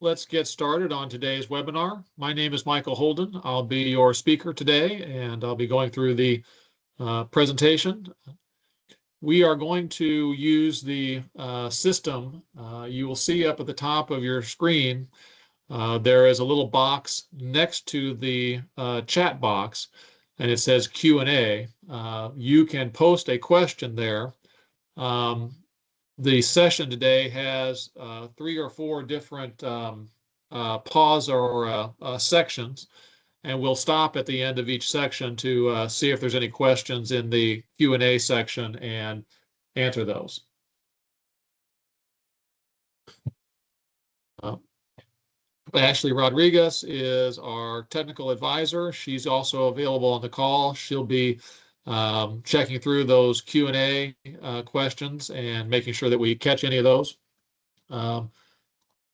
let's get started on today's webinar. My name is Michael Holden. I'll be your speaker today, and I'll be going through the presentation. We are going to use the system. You will see up at the top of your screen, there is a little box next to the chat box, and it says Q&A. You can post a question there. The session today has 3 or 4 different pause or sections, and we'll stop at the end of each section to see if there's any questions in the Q&A section and answer those. Ashley Rodriguez is our technical advisor. She's also available on the call. She'll be checking through those Q&A questions and making sure that we catch any of those. I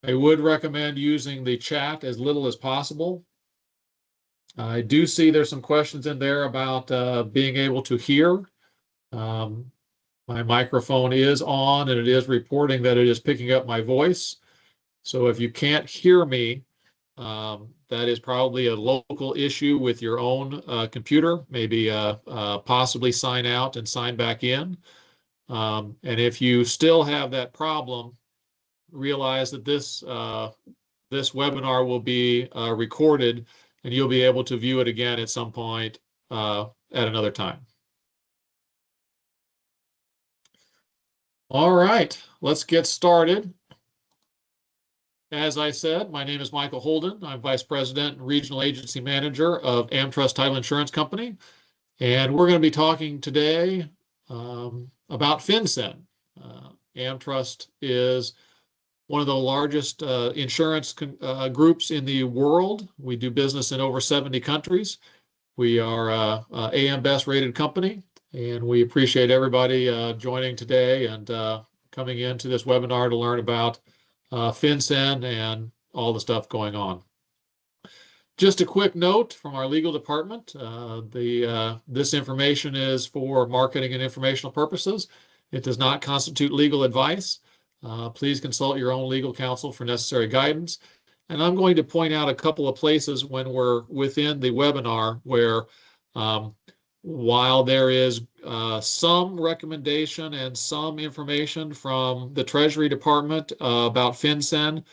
would recommend using the chat as little as possible. I do see there's some questions in there about being able to hear. My microphone is on and it is reporting that it is picking up my voice. So if you can't hear me, that is probably a local issue with your own computer. Maybe possibly sign out and sign back in. And if you still have that problem, realize that this webinar will be recorded, and you'll be able to view it again at some point at another time. All right, let's get started. As I said, my name is Michael Holden. I'm Vice President and Regional Agency Manager of AmTrust Title Insurance Company. And we're going to be talking today about FinCEN. AmTrust is one of the largest insurance groups in the world. We do business in over 70 countries. We are a AM Best rated company, and we appreciate everybody joining today and coming into this webinar to learn about FinCEN and all the stuff going on. Just a quick note from our legal department, this information is for marketing and informational purposes. It does not constitute legal advice. Please consult your own legal counsel for necessary guidance. And I'm going to point out a couple of places when we're within the webinar where while there is some recommendation and some information from the Treasury Department about FinCEN,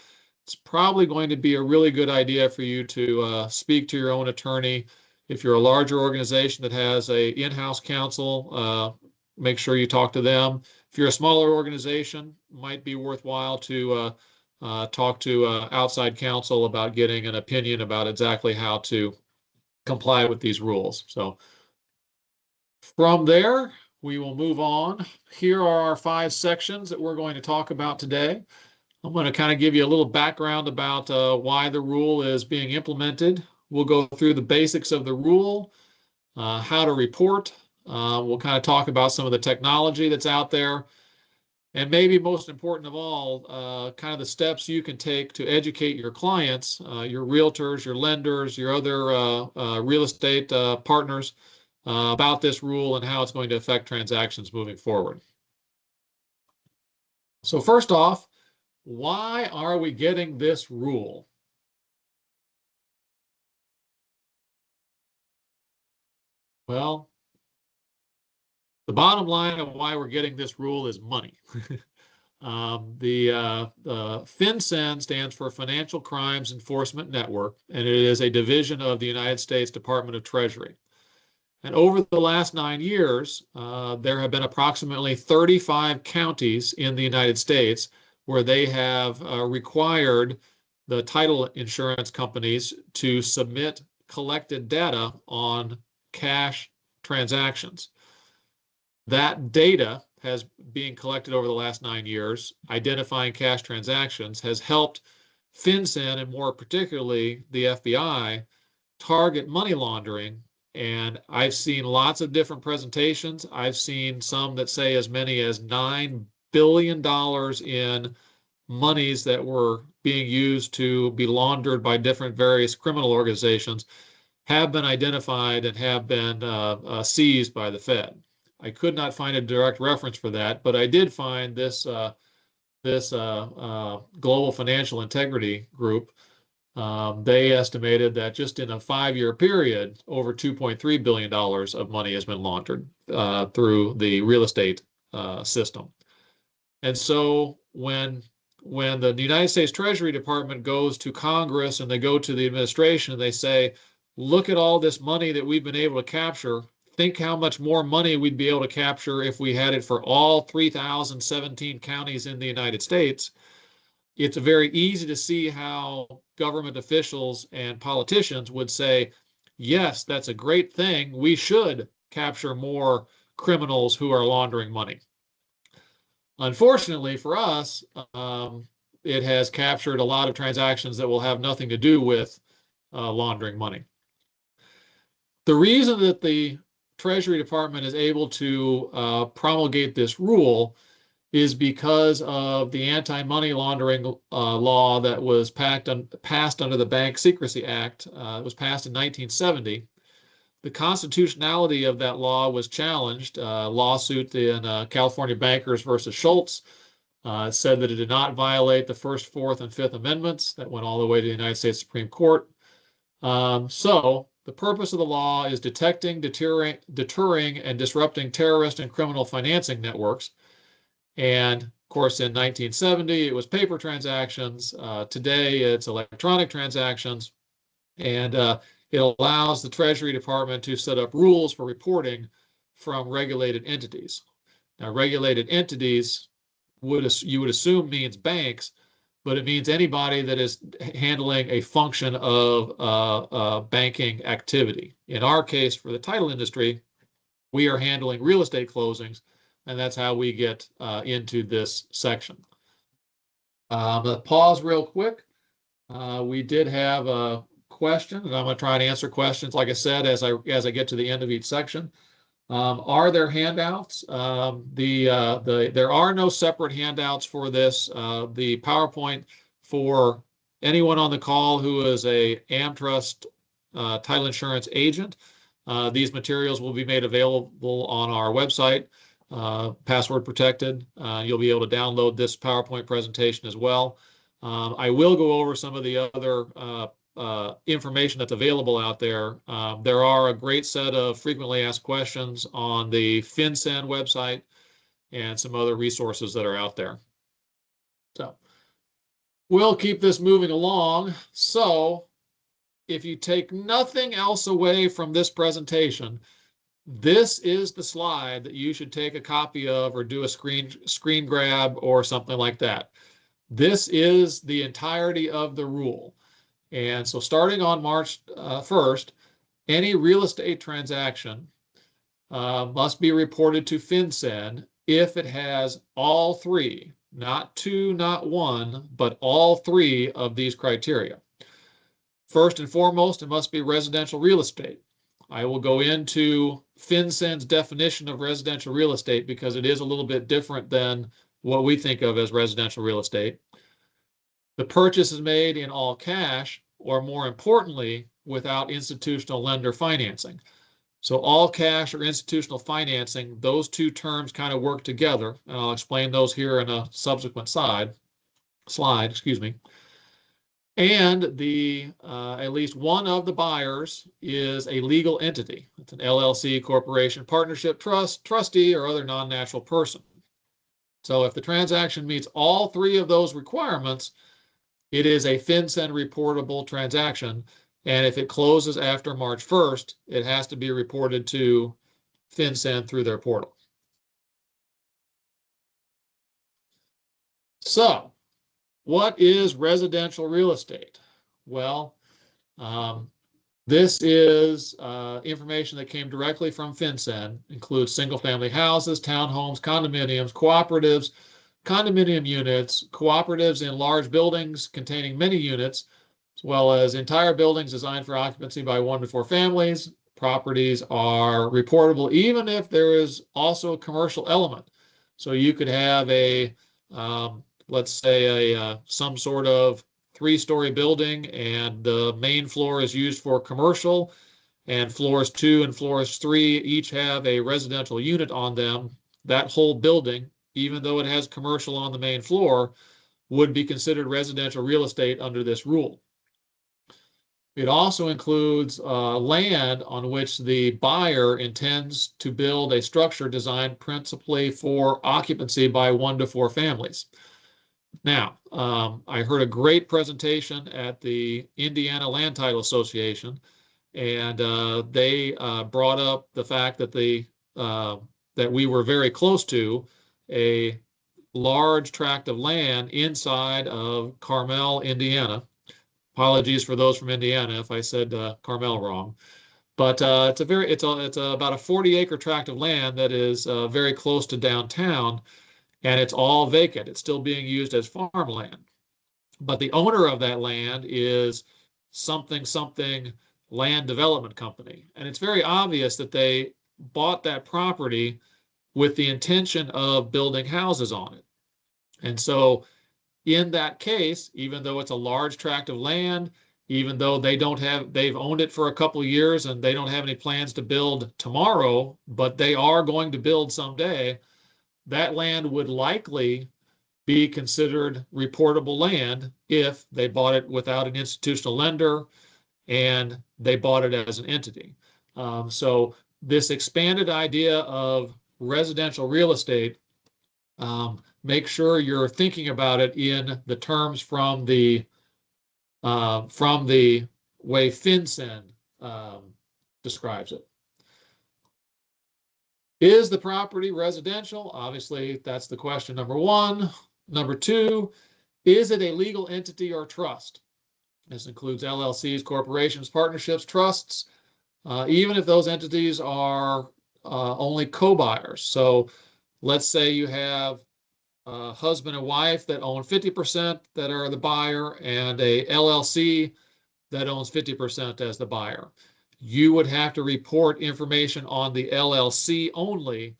it's probably going to be a really good idea for you to speak to your own attorney. If you're a larger organization that has a in-house counsel, make sure you talk to them. If you're a smaller organization, it might be worthwhile to talk to outside counsel about getting an opinion about exactly how to comply with these rules. So from there, we will move on. Here are our 5 sections that we're going to talk about today. I'm going to kind of give you a little background about why the rule is being implemented. We'll go through the basics of the rule, how to report. We'll kind of talk about some of the technology that's out there. And maybe most important of all, kind of the steps you can take to educate your clients, your realtors, your lenders, your other real estate partners, about this rule and how it's going to affect transactions moving forward. So first off, why are we getting this rule? Well, the bottom line of why we're getting this rule is money. The FinCEN stands for Financial Crimes Enforcement Network, and it is a division of the United States Department of Treasury. And over the last 9 years, there have been approximately 35 counties in the United States where they have required the title insurance companies to submit collected data on cash transactions. That data has been collected over the last 9 years, identifying cash transactions, has helped FinCEN, and more particularly the FBI, target money laundering. And I've seen lots of different presentations. I've seen some that say as many as $9 billion in monies that were being used to be laundered by different various criminal organizations have been identified and have been seized by the Fed. I could not find a direct reference for that, but I did find this this Global Financial Integrity Group, they estimated that just in a 5-year period, over $2.3 billion of money has been laundered through the real estate system. And so when the United States Treasury Department goes to Congress and they go to the administration and they say, look at all this money that we've been able to capture. Think how much more money we'd be able to capture if we had it for all 3,017 counties in the United States. It's very easy to see how government officials and politicians would say, yes, that's a great thing. We should capture more criminals who are laundering money. Unfortunately for us, it has captured a lot of transactions that will have nothing to do with laundering money. The reason that the Treasury Department is able to promulgate this rule is because of the anti-money laundering law that was passed under the Bank Secrecy Act. It was passed in 1970. The constitutionality of that law was challenged. A lawsuit in California Bankers versus Schultz said that it did not violate the First, Fourth, and Fifth Amendments that went all the way to the United States Supreme Court. So the purpose of the law is detecting, deterring, and disrupting terrorist and criminal financing networks. And of course, in 1970, it was paper transactions. Today, it's electronic transactions. And it allows the Treasury Department to set up rules for reporting from regulated entities. Now, regulated entities you would assume means banks, but it means anybody that is handling a function of banking activity. In our case, for the title industry, we are handling real estate closings, and that's how we get into this section. Pause real quick. We did have a question, and I'm going to try and answer questions, like I said, as I get to the end of each section. Are there handouts? There are no separate handouts for this. The PowerPoint for anyone on the call who is a AmTrust title insurance agent, these materials will be made available on our website, password protected. You'll be able to download this PowerPoint presentation as well. I will go over some of the other information that's available out there. There are a great set of frequently asked questions on the FinCEN website and some other resources that are out there. So we'll keep this moving along. So if you take nothing else away from this presentation, this is the slide that you should take a copy of or do a screen grab or something like that. This is the entirety of the rule. And so starting on March 1st, any real estate transaction must be reported to FinCEN if it has all three, not two, not one, but all three of these criteria. First and foremost, it must be residential real estate. I will go into FinCEN's definition of residential real estate because it is a little bit different than what we think of as residential real estate. The purchase is made in all cash, or more importantly, without institutional lender financing. So all cash or institutional financing, those two terms kind of work together, and I'll explain those here in a subsequent slide, excuse me. And at least one of the buyers is a legal entity. It's an LLC, corporation, partnership, trust, trustee, or other non-natural person. So if the transaction meets all three of those requirements, it is a FinCEN reportable transaction, and if it closes after March 1st, it has to be reported to FinCEN through their portal. So, what is residential real estate? Well, this is information that came directly from FinCEN, includes single-family houses, townhomes, condominiums, cooperatives, condominium units, cooperatives in large buildings containing many units, as well as entire buildings designed for occupancy by 1 to 4 families. Properties are reportable even if there is also a commercial element. So you could have let's say some sort of 3-story building, and the main floor is used for commercial, and floors 2 and floors 3 each have a residential unit on them. That whole building even though it has commercial on the main floor, would be considered residential real estate under this rule. It also includes land on which the buyer intends to build a structure designed principally for occupancy by 1 to 4 families. Now, I heard a great presentation at the Indiana Land Title Association, and they brought up the fact that that we were very close to a large tract of land inside of Carmel, Indiana. Apologies for those from Indiana if I said Carmel wrong, but it's about a 40-acre tract of land that is very close to downtown, and it's all vacant. It's still being used as farmland, but the owner of that land is something land development company, and it's very obvious that they bought that property with the intention of building houses on it. And so in that case, even though it's a large tract of land, even though they've owned it for a couple of years and they don't have any plans to build tomorrow, but they are going to build someday, that land would likely be considered reportable land if they bought it without an institutional lender and they bought it as an entity. So this expanded idea of residential real estate, make sure you're thinking about it in the terms from the way FinCEN describes it. Is the property residential? Obviously, that's the question number one. Number two, is it a legal entity or trust? This includes LLCs, corporations, partnerships, trusts, even if those entities are only co-buyers. So let's say you have a husband and wife that own 50% that are the buyer and a LLC that owns 50% as the buyer. You would have to report information on the LLC only,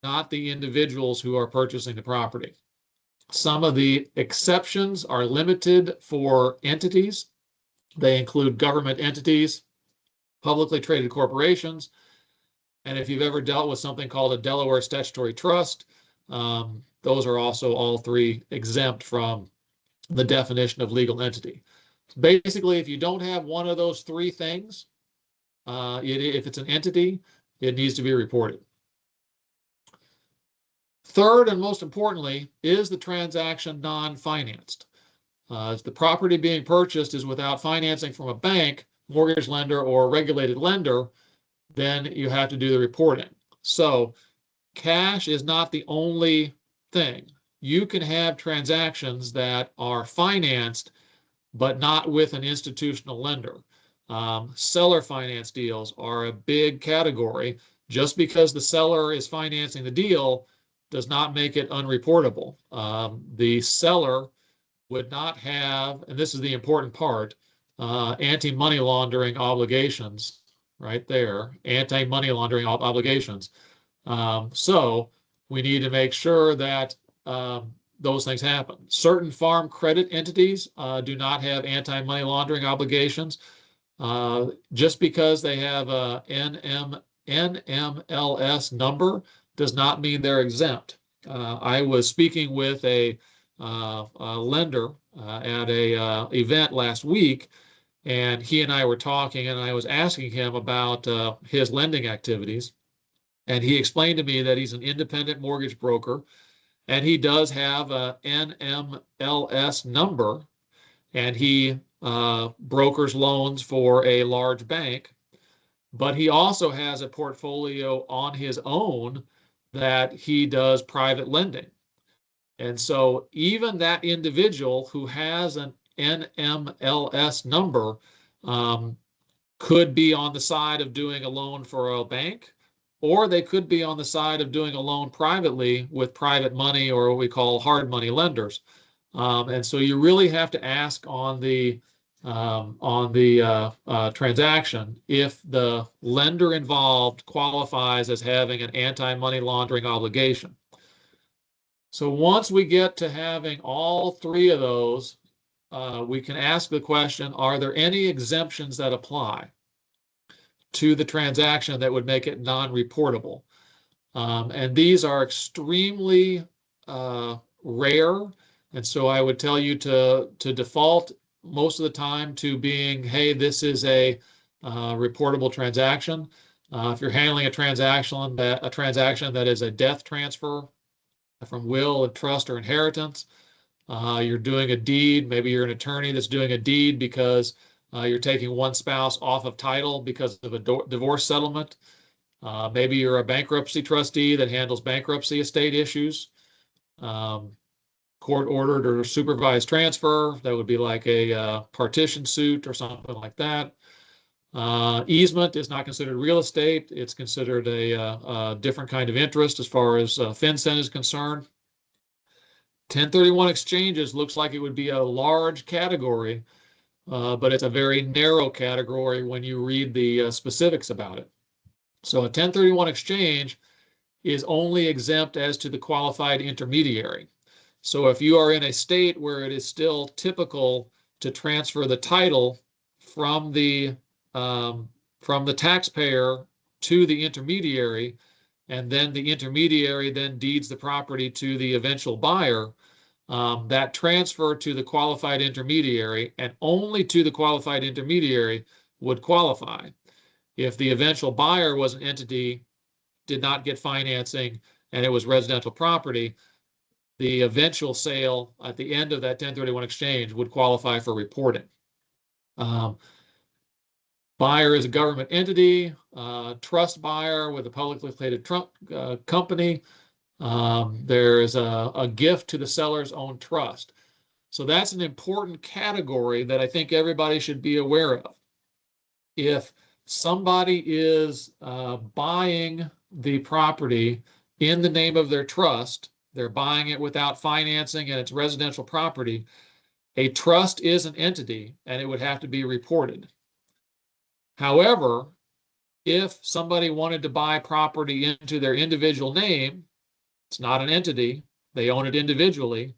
not the individuals who are purchasing the property. Some of the exceptions are limited for entities. They include government entities, publicly traded corporations, and if you've ever dealt with something called a Delaware statutory trust, those are also all three exempt from the definition of legal entity. Basically, if you don't have one of those three things, if it's an entity, it needs to be reported. Third, and most importantly, is the transaction non-financed? If the property being purchased is without financing from a bank, mortgage lender, or regulated lender, then you have to do the reporting. So cash is not the only thing. You can have transactions that are financed, but not with an institutional lender. Seller finance deals are a big category. Just because the seller is financing the deal does not make it unreportable. The seller would not have, and this is the important part, anti-money laundering obligations right there, anti-money laundering obligations. So we need to make sure that those things happen. Certain farm credit entities do not have anti-money laundering obligations. Just because they have a NMLS number does not mean they're exempt. I was speaking with a lender at a event last week, and he and I were talking, and I was asking him about his lending activities, and he explained to me that he's an independent mortgage broker, and he does have a NMLS number, and he brokers loans for a large bank, but he also has a portfolio on his own that he does private lending. And so even that individual who has an NMLS number could be on the side of doing a loan for a bank, or they could be on the side of doing a loan privately with private money, or what we call hard money lenders. And so you really have to ask on the transaction if the lender involved qualifies as having an anti-money laundering obligation. So once we get to having all three of those, we can ask the question, are there any exemptions that apply to the transaction that would make it non-reportable? And these are extremely rare. And so I would tell you to default most of the time to being, hey, this is a reportable transaction. If you're handling a transaction that is a death transfer from will, trust, or inheritance, you're doing a deed. Maybe you're an attorney that's doing a deed because you're taking one spouse off of title because of a divorce settlement. Maybe you're a bankruptcy trustee that handles bankruptcy estate issues. Court ordered or supervised transfer, that would be like a partition suit or something like that. Easement is not considered real estate. It's considered a different kind of interest as far as FinCEN is concerned. 1031 exchanges looks like it would be a large category, but it's a very narrow category when you read the specifics about it. So a 1031 exchange is only exempt as to the qualified intermediary. So if you are in a state where it is still typical to transfer the title from the taxpayer to the intermediary, and then the intermediary then deeds the property to the eventual buyer, that transfer to the qualified intermediary and only to the qualified intermediary would qualify. If the eventual buyer was an entity, did not get financing, and it was residential property, the eventual sale at the end of that 1031 exchange would qualify for reporting. Buyer is a government entity, trust buyer with a publicly traded company. There's a gift to the seller's own trust. So that's an important category that I think everybody should be aware of. If somebody is buying the property in the name of their trust, they're buying it without financing and it's residential property, a trust is an entity and it would have to be reported. However, if somebody wanted to buy property into their individual name, it's not an entity, they own it individually,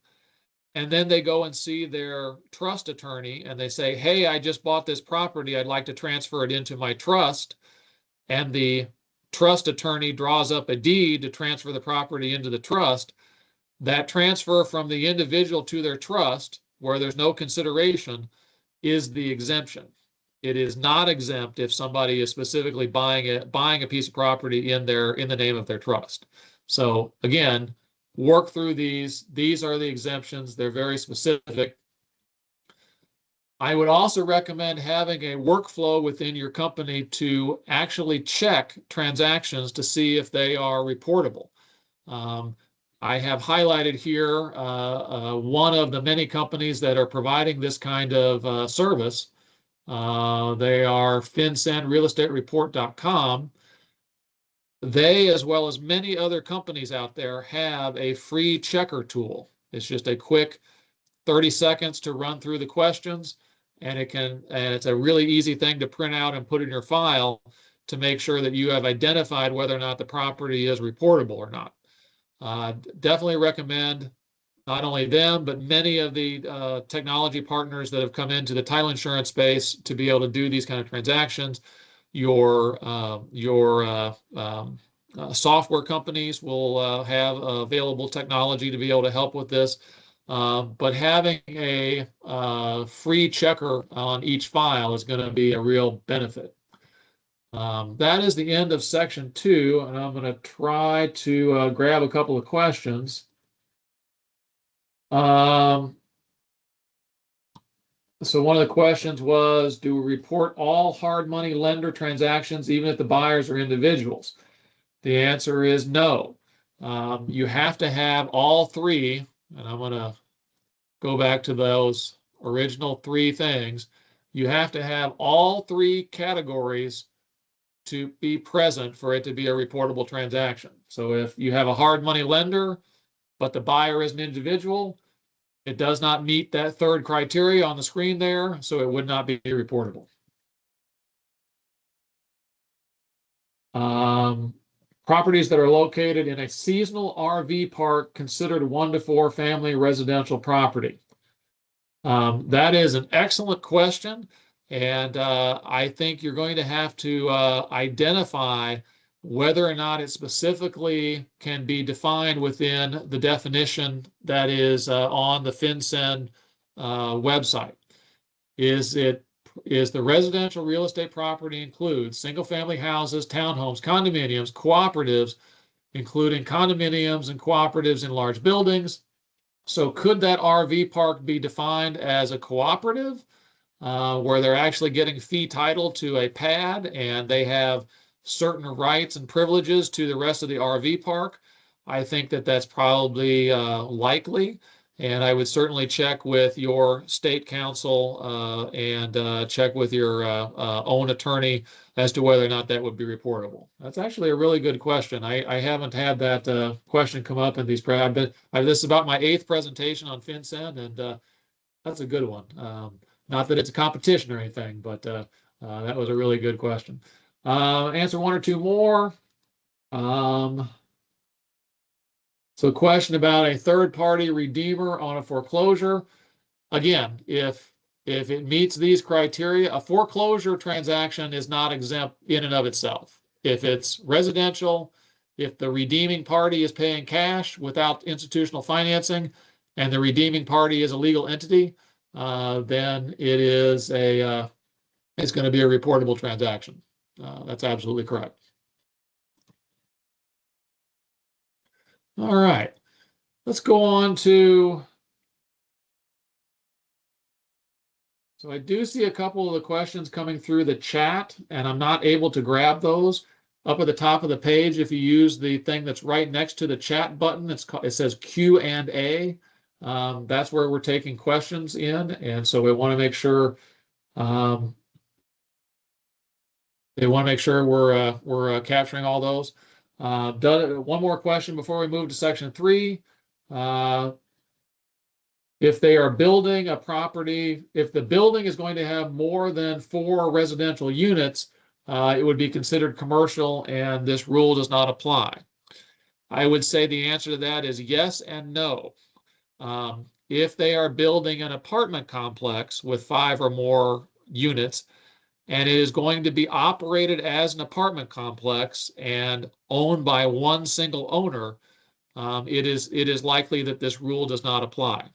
and then they go and see their trust attorney and they say, hey, I just bought this property, I'd like to transfer it into my trust, and the trust attorney draws up a deed to transfer the property into the trust, that transfer from the individual to their trust, where there's no consideration, is the exemption. It is not exempt if somebody is specifically buying a piece of property in the name of their trust. So again, work through these. These are the exemptions. They're very specific. I would also recommend having a workflow within your company to actually check transactions to see if they are reportable. I have highlighted here one of the many companies that are providing this kind of service. They are FinCEN realestatereport.com. They, as well as many other companies out there, have a free checker tool. It's just a quick 30 seconds to run through the questions, and it's a really easy thing to print out and put in your file to make sure that you have identified whether or not the property is reportable or not. Definitely recommend not only them, but many of the technology partners that have come into the title insurance space to be able to do these kind of transactions. Your software companies will have available technology to be able to help with this. But having a free checker on each file is going to be a real benefit. That is the end of section 2, and I'm going to try to grab a couple of questions. So one of the questions was, do we report all hard money lender transactions even if the buyers are individuals? The answer is no. You have to have all three, and I'm going to go back to those original 3 things. You have to have all 3 categories to be present for it to be a reportable transaction. So if you have a hard money lender, but the buyer is an individual, it does not meet that 3rd criteria on the screen there, so it would not be reportable. Properties that are located in a seasonal RV park considered 1 to 4 family residential property. That is an excellent question, and I think you're going to have to identify whether or not it specifically can be defined within the definition that is on the FinCEN website. Is the residential real estate property includes single-family houses, townhomes, condominiums, cooperatives, including condominiums and cooperatives in large buildings. So could that RV park be defined as a cooperative where they're actually getting fee title to a pad and they have certain rights and privileges to the rest of the RV park? I think that that's probably likely. And I would certainly check with your state counsel and check with your own attorney as to whether or not that would be reportable. That's actually a really good question. I haven't had that question come up in these. This is about my 8th presentation on FinCEN, and that's a good one. Not that it's a competition or anything, but that was a really good question. Answer one or two more. So a question about a third-party redeemer on a foreclosure. Again, if it meets these criteria, a foreclosure transaction is not exempt in and of itself. If it's residential, if the redeeming party is paying cash without institutional financing, and the redeeming party is a legal entity, then it's going to be a reportable transaction. That's absolutely correct. All right, let's go on to. So I do see a couple of the questions coming through the chat, and I'm not able to grab those. Up at the top of the page, if you use the thing that's right next to the chat button, it says Q&A. That's where we're taking questions in, and so we want to make sure we're capturing all those. One more question before we move to section 3. If they are building a property, if the building is going to have more than 4 residential units, it would be considered commercial, and this rule does not apply. I would say the answer to that is yes and no. If they are building an apartment complex with 5 or more units, and it is going to be operated as an apartment complex and owned by one single owner, it is likely that this rule does not apply.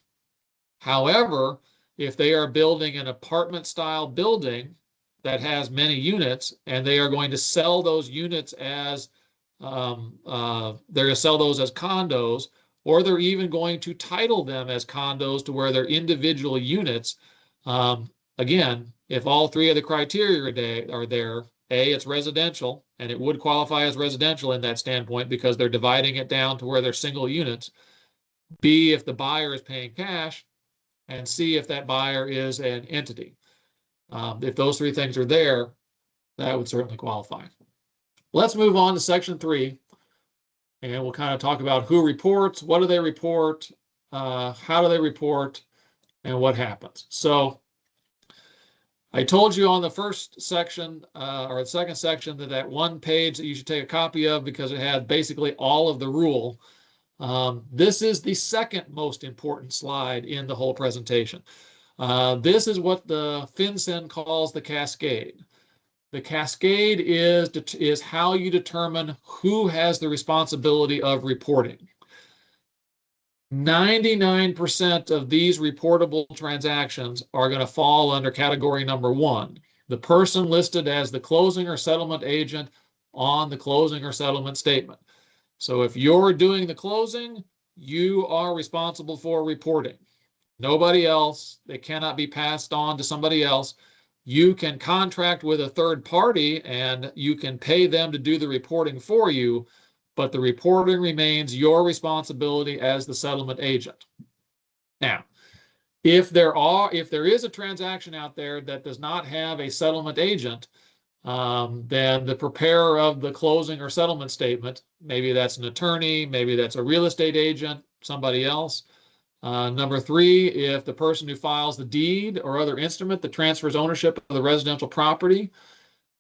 However, if they are building an apartment style building that has many units and they are going to sell those units as they're going to sell those as condos, or they're even going to title them as condos to where they're individual units. Again, if all 3 of the criteria are there, A, it's residential, and it would qualify as residential in that standpoint because they're dividing it down to where they're single units. B, if the buyer is paying cash, and C, if that buyer is an entity. If those 3 things are there, that would certainly qualify. Let's move on to section 3, and we'll kind of talk about who reports, what do they report, how do they report, and what happens. So I told you on the first section or the second section that one page that you should take a copy of because it had basically all of the rule. This is the second most important slide in the whole presentation. This is what the FinCEN calls the cascade. The cascade is how you determine who has the responsibility of reporting. 99% of these reportable transactions are going to fall under category number 1, the person listed as the closing or settlement agent on the closing or settlement statement. So if you're doing the closing, you are responsible for reporting. Nobody else. They cannot be passed on to somebody else. You can contract with a third party and you can pay them to do the reporting for you, but the reporting remains your responsibility as the settlement agent. Now, if there is a transaction out there that does not have a settlement agent, then the preparer of the closing or settlement statement, maybe that's an attorney, maybe that's a real estate agent, somebody else. Number 3, if the person who files the deed or other instrument that transfers ownership of the residential property.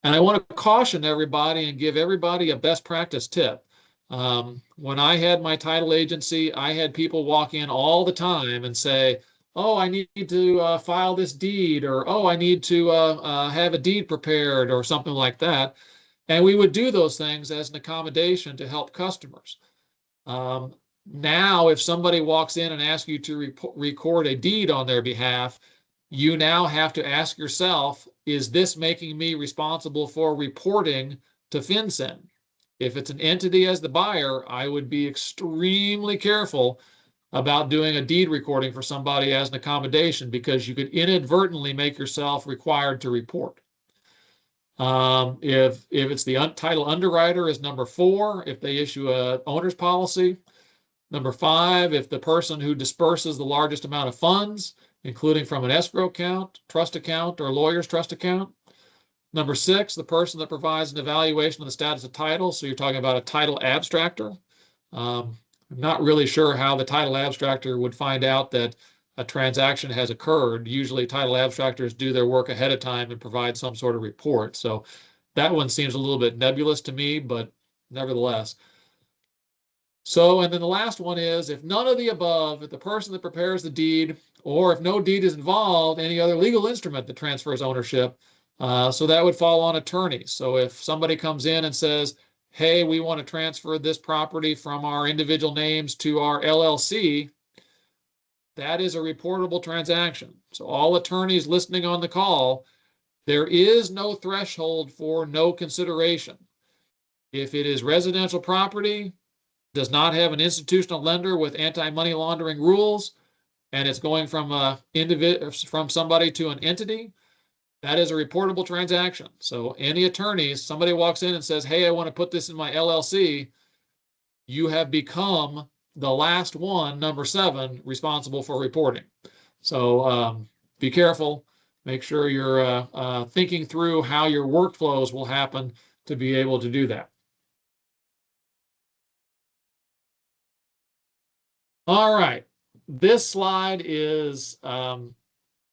And I want to caution everybody and give everybody a best practice tip. When I had my title agency, I had people walk in all the time and say, oh, I need to file this deed, or oh, I need to have a deed prepared, or something like that. And we would do those things as an accommodation to help customers. Now, if somebody walks in and asks you to record a deed on their behalf, you now have to ask yourself, is this making me responsible for reporting to FinCEN? If it's an entity as the buyer, I would be extremely careful about doing a deed recording for somebody as an accommodation, because you could inadvertently make yourself required to report. If it's the title underwriter is number 4, if they issue a owner's policy. Number 5, if the person who disperses the largest amount of funds, including from an escrow account, trust account, or lawyer's trust account. Number 6, the person that provides an evaluation of the status of title. So you're talking about a title abstractor. I'm not really sure how the title abstractor would find out that a transaction has occurred. Usually title abstractors do their work ahead of time and provide some sort of report. So that one seems a little bit nebulous to me, but nevertheless. So, and then the last one is, if none of the above, if the person that prepares the deed, or if no deed is involved, any other legal instrument that transfers ownership, so that would fall on attorneys. So if somebody comes in and says, hey, we want to transfer this property from our individual names to our LLC, that is a reportable transaction. So all attorneys listening on the call, there is no threshold for no consideration. If it is residential property, does not have an institutional lender with anti-money laundering rules, and it's going from from somebody to an entity, that is a reportable transaction. So any attorneys, somebody walks in and says, hey, I want to put this in my LLC, you have become the last one, number 7, responsible for reporting. So be careful. Make sure you're thinking through how your workflows will happen to be able to do that. All right, this slide is a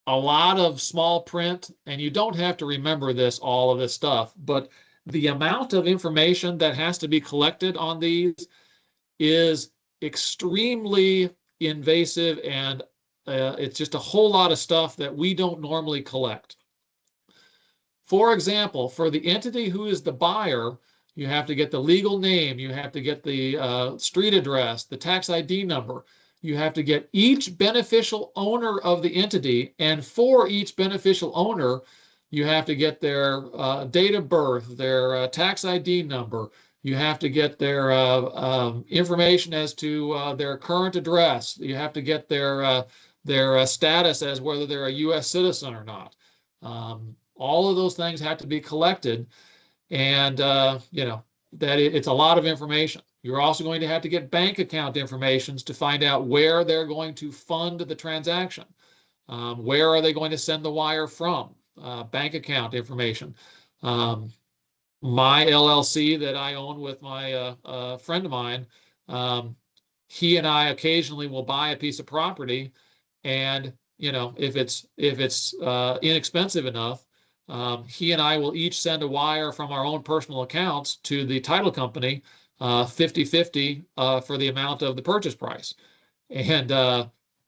lot of small print, and you don't have to remember all of this stuff, but the amount of information that has to be collected on these is extremely invasive, and it's just a whole lot of stuff that we don't normally collect. For example, for the entity who is the buyer, you have to get the legal name, you have to get the street address, the tax ID number. You have to get each beneficial owner of the entity, and for each beneficial owner, you have to get their date of birth, their tax ID number. You have to get their information as to their current address. You have to get their status as whether they're a U.S. citizen or not. All of those things have to be collected, and it's a lot of information. You're also going to have to get bank account information to find out where they're going to fund the transaction. Where are they going to send the wire from? Bank account information. My LLC that I own with my friend of mine, he and I occasionally will buy a piece of property, and if it's inexpensive enough, he and I will each send a wire from our own personal accounts to the title company, 50-50 for the amount of the purchase price. And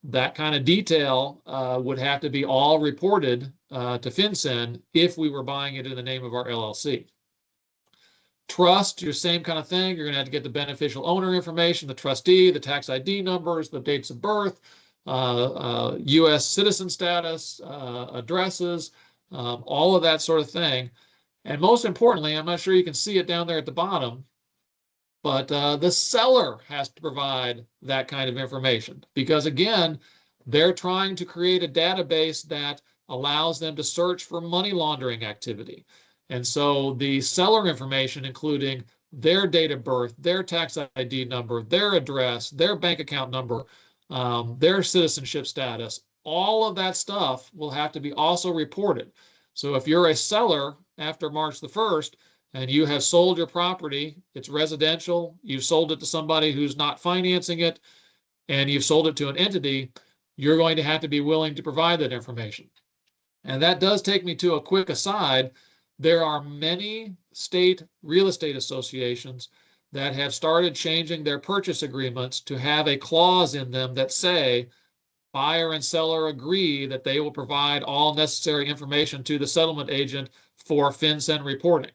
that kind of detail would have to be all reported to FinCEN if we were buying it in the name of our LLC. Trust, your same kind of thing. You're going to have to get the beneficial owner information, the trustee, the tax ID numbers, the dates of birth, U.S. citizen status, addresses, all of that sort of thing. And most importantly, I'm not sure you can see it down there at the bottom, but the seller has to provide that kind of information, because again, they're trying to create a database that allows them to search for money laundering activity. And so the seller information, including their date of birth, their tax ID number, their address, their bank account number, their citizenship status, all of that stuff will have to be also reported. So if you're a seller after March the 1st and you have sold your property, it's residential, you've sold it to somebody who's not financing it, and you've sold it to an entity, you're going to have to be willing to provide that information. And that does take me to a quick aside. There are many state real estate associations that have started changing their purchase agreements to have a clause in them that say buyer and seller agree that they will provide all necessary information to the settlement agent for FinCEN reporting.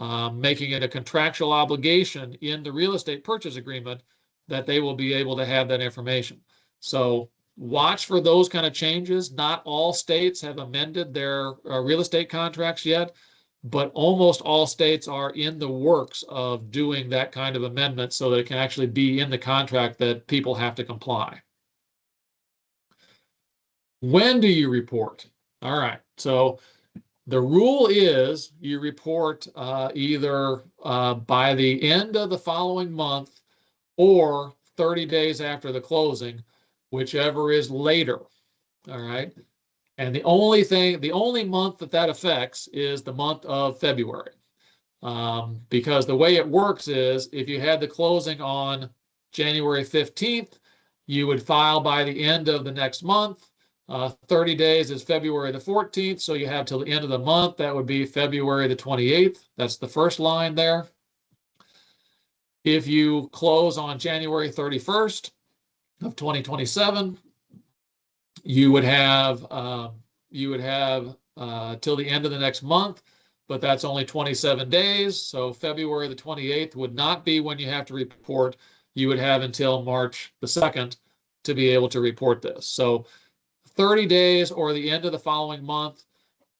making it a contractual obligation in the real estate purchase agreement that they will be able to have that information. So watch for those kind of changes. Not all states have amended their real estate contracts yet, but almost all states are in the works of doing that kind of amendment so that it can actually be in the contract that people have to comply. When do you report? All right, so the rule is you report either by the end of the following month or 30 days after the closing, whichever is later. All right. And the only month that affects is the month of February. Because the way it works is if you had the closing on January 15th, you would file by the end of the next month. 30 days is February the 14th, so you have till the end of the month. That would be February the 28th. That's the first line there. If you close on January 31st of 2027, you would have till the end of the next month, but that's only 27 days. So February the 28th would not be when you have to report. You would have until March the 2nd to be able to report this. So 30 days or the end of the following month,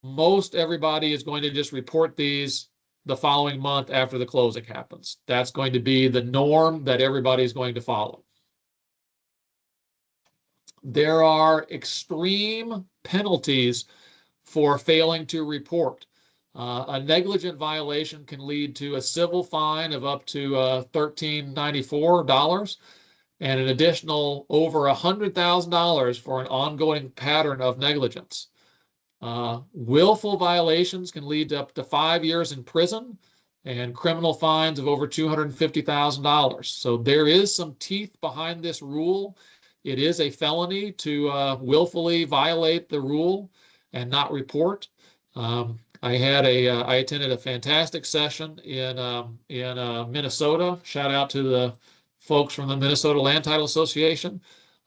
most everybody is going to just report these the following month after the closing happens. That's going to be the norm that everybody is going to follow. There are extreme penalties for failing to report. A negligent violation can lead to a civil fine of up to $1,394 and an additional over $100,000 for an ongoing pattern of negligence. Willful violations can lead to up to 5 years in prison and criminal fines of over $250,000. So there is some teeth behind this rule. It is a felony to willfully violate the rule and not report. I attended a fantastic session in Minnesota. Shout out to the folks from the Minnesota Land Title Association.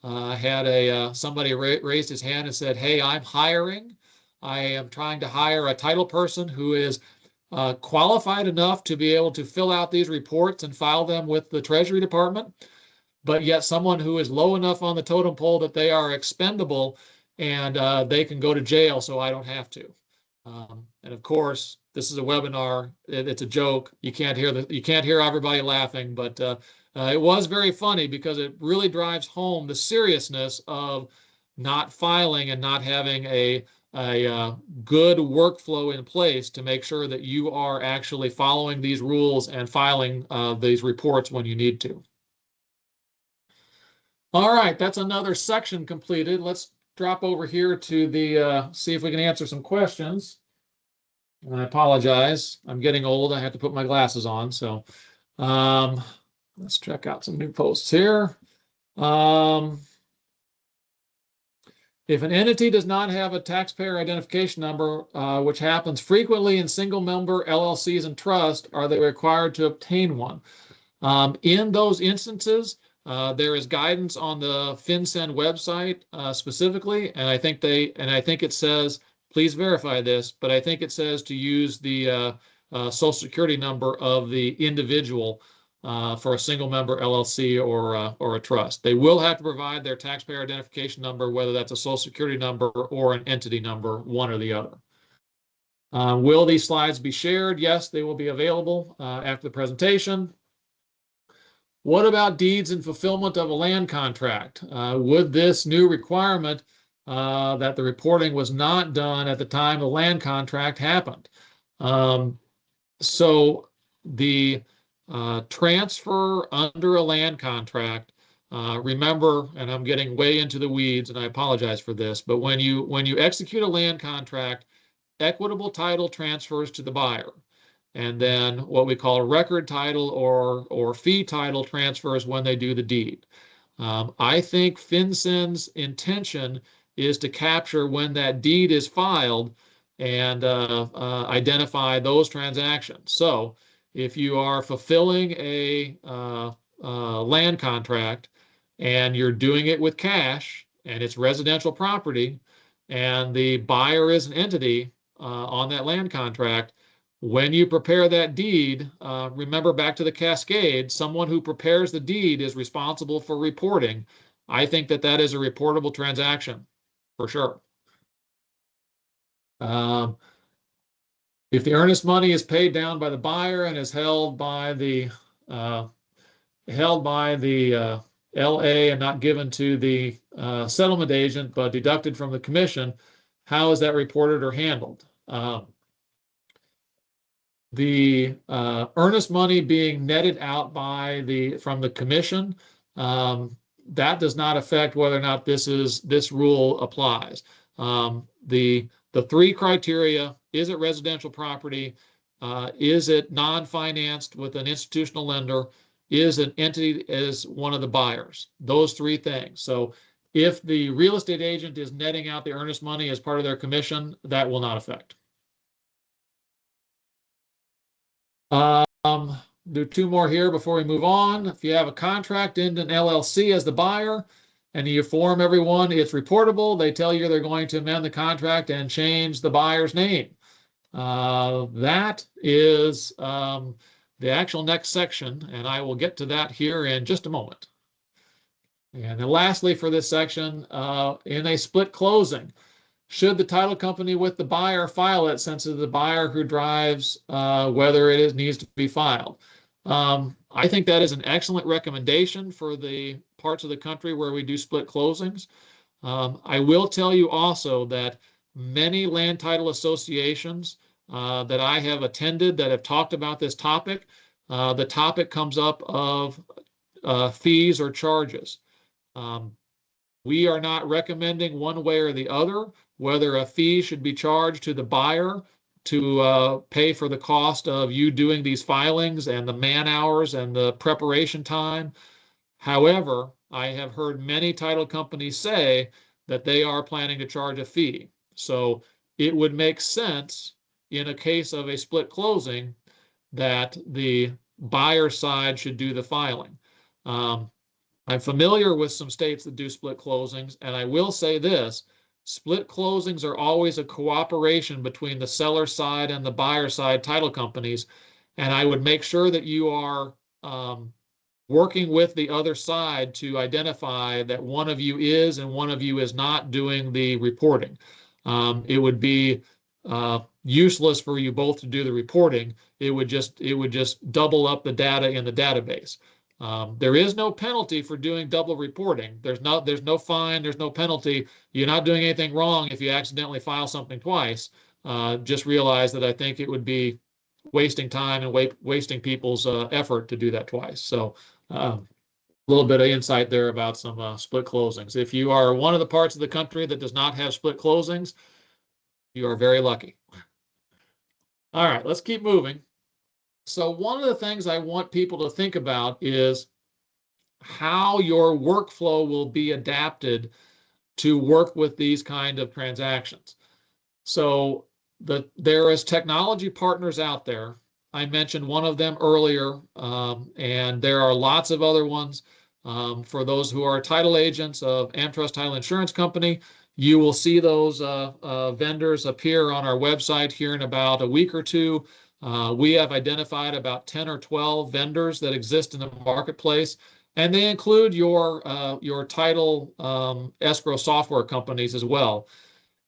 I had somebody raised his hand and said, "Hey, I'm hiring. I am trying to hire a title person who is qualified enough to be able to fill out these reports and file them with the Treasury Department, but yet someone who is low enough on the totem pole that they are expendable and they can go to jail so I don't have to." And of course, this is a webinar. It's a joke. You can't hear everybody laughing, but it was very funny because it really drives home the seriousness of not filing and not having a good workflow in place to make sure that you are actually following these rules and filing these reports when you need to. All right, that's another section completed. Let's drop over here to the see if we can answer some questions. And I apologize. I'm getting old. I have to put my glasses on. So let's check out some new posts here. If an entity does not have a taxpayer identification number, which happens frequently in single-member LLCs and trust, are they required to obtain one? In those instances, there is guidance on the FinCEN website specifically, and I think it says, please verify this, but I think it says to use the Social Security number of the individual for a single member LLC or a trust. They will have to provide their taxpayer identification number, whether that's a Social Security number or an entity number, one or the other. Will these slides be shared? Yes, they will be available after the presentation. What about deeds and fulfillment of a land contract? Would this new requirement that the reporting was not done at the time the land contract happened? So the transfer under a land contract, remember, and I'm getting way into the weeds and I apologize for this, but when you execute a land contract, equitable title transfers to the buyer. And then what we call a record title or fee title transfers when they do the deed. I think FinCEN's intention is to capture when that deed is filed and identify those transactions. So if you are fulfilling a land contract and you're doing it with cash and it's residential property and the buyer is an entity on that land contract, When you prepare that deed, remember back to the cascade, someone who prepares the deed is responsible for reporting. I think that that is a reportable transaction for sure. Um, if the earnest money is paid down by the buyer and is uh, held by the LA and not given to the settlement agent, but deducted from the commission, how is that reported or handled? The earnest money being netted out from the commission, that does not affect whether or not this rule applies. The three criteria: is it residential property? Is it non-financed with an institutional lender? Is an entity as one of the buyers? Those three things. So if the real estate agent is netting out the earnest money as part of their commission, that will not affect. Do two more here before we move on. If you have a contract in an LLC as the buyer and you inform everyone it's reportable, they tell you they're going to amend the contract and change the buyer's name. That is the actual next section, and I will get to that here in just a moment. And then lastly for this section, in a split closing, should the title company with the buyer file it, since it's the buyer who drives whether needs to be filed? I think that is an excellent recommendation for the parts of the country where we do split closings. I will tell you also that many land title associations that I have attended that have talked about this topic, the topic comes up of fees or charges. We are not recommending one way or the other whether a fee should be charged to the buyer to pay for the cost of you doing these filings and the man hours and the preparation time. However, I have heard many title companies say that they are planning to charge a fee. So it would make sense in a case of a split closing that the buyer side should do the filing. I'm familiar with some states that do split closings, and I will say this: split closings are always a cooperation between the seller side and the buyer side title companies, and I would make sure that you are working with the other side to identify that one of you is and one of you is not doing the reporting. It would be useless for you both to do the reporting. It would just double up the data in the database. There is no penalty for doing double reporting. There's no fine, there's no penalty. You're not doing anything wrong if you accidentally file something twice. Just realize that I think it would be wasting time and wasting people's effort to do that twice. So a little bit of insight there about some split closings. If you are one of the parts of the country that does not have split closings, you are very lucky. All right, let's keep moving. So one of the things I want people to think about is how your workflow will be adapted to work with these kind of transactions. So there is technology partners out there. I mentioned one of them earlier, and there are lots of other ones. For those who are title agents of AmTrust Title Insurance Company, you will see those vendors appear on our website here in about a week or two. We have identified about 10 or 12 vendors that exist in the marketplace, and they include your title escrow software companies as well.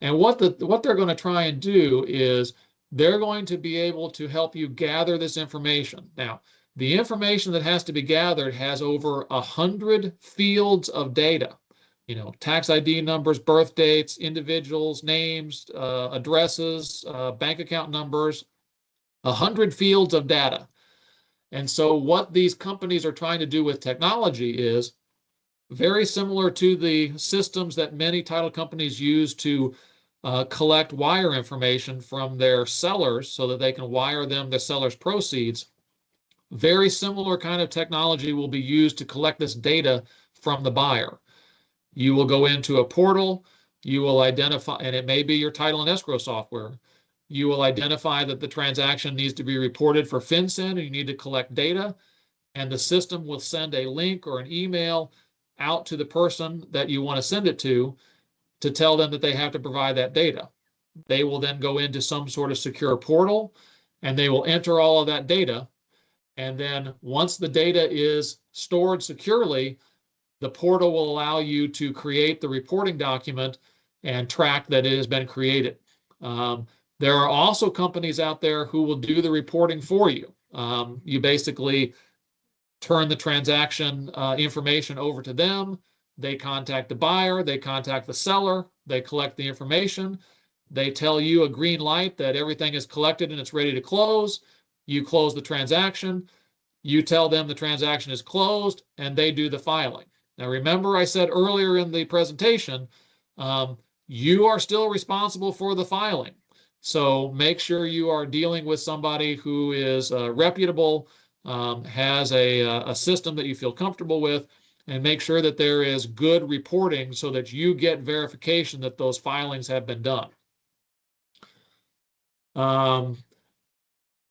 And what they're going to try and do is they're going to be able to help you gather this information. Now, the information that has to be gathered has over 100 fields of data. You know, tax ID numbers, birth dates, individuals, names, addresses, bank account numbers, 100 fields of data. And so what these companies are trying to do with technology is very similar to the systems that many title companies use to collect wire information from their sellers so that they can wire them the seller's proceeds. Very similar kind of technology will be used to collect this data from the buyer. You will go into a portal, you will identify, and it may be your title and escrow software. You will identify that the transaction needs to be reported for FinCEN and you need to collect data, and the system will send a link or an email out to the person that you want to send it to tell them that they have to provide that data. They will then go into some sort of secure portal and they will enter all of that data. And then once the data is stored securely, the portal will allow you to create the reporting document and track that it has been created. There are also companies out there who will do the reporting for you. You basically turn the transaction information over to them. They contact the buyer, they contact the seller, they collect the information. They tell you a green light that everything is collected and it's ready to close. You close the transaction. You tell them the transaction is closed, and they do the filing. Now, remember I said earlier in the presentation, you are still responsible for the filing. So make sure you are dealing with somebody who is reputable, has a system that you feel comfortable with, and make sure that there is good reporting so that you get verification that those filings have been done.